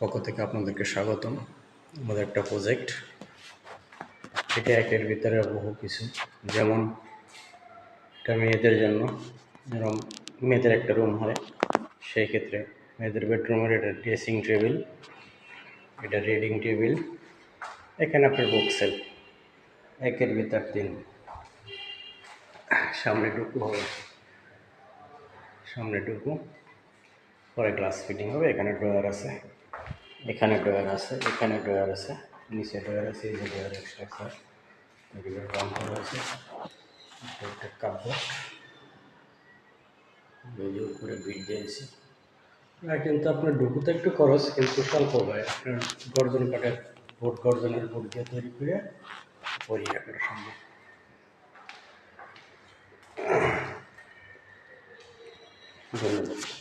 পক্ষ থেকে আপনাদেরকে স্বাগতম। আমাদের একটা প্রজেক্ট, এটা একের ভিতরে বহু কিছু, যেমন এটা মেয়েদের জন্য, যেরকম মেয়েদের একটা রুম হয়, সেই ক্ষেত্রে মেয়েদের বেডরুমের এটা ড্রেসিং টেবিল, এটা রিডিং টেবিল, এখানে আপনার বুক সেল, একের ভিতর তিন। সামনে ঢুকু হবে, সামনে ঢুকু পরে গ্লাস ফিটিং হবে। এখানে ড্রয়ার আছে, এখানে ড্রয়ার আছে, এখানে ড্রয়ার আছে, নিচে ড্রয়ার আছে, এই যে ড্রয়ার এক্সট্রা আছে, এগুলো রান করা আছে। একটা কাপড় বেরিয়ে উপরে বিট দিয়েছি। কিন্তু আপনার ঢুকুতে একটু খরচ, কিন্তু স্বল্প হয়। আপনার গর্জন কাঠের বোর্ড, গর্জনের বোর্ড দিয়ে তৈরি করে পরিয়ে করা সম্ভব। ধন্যবাদ।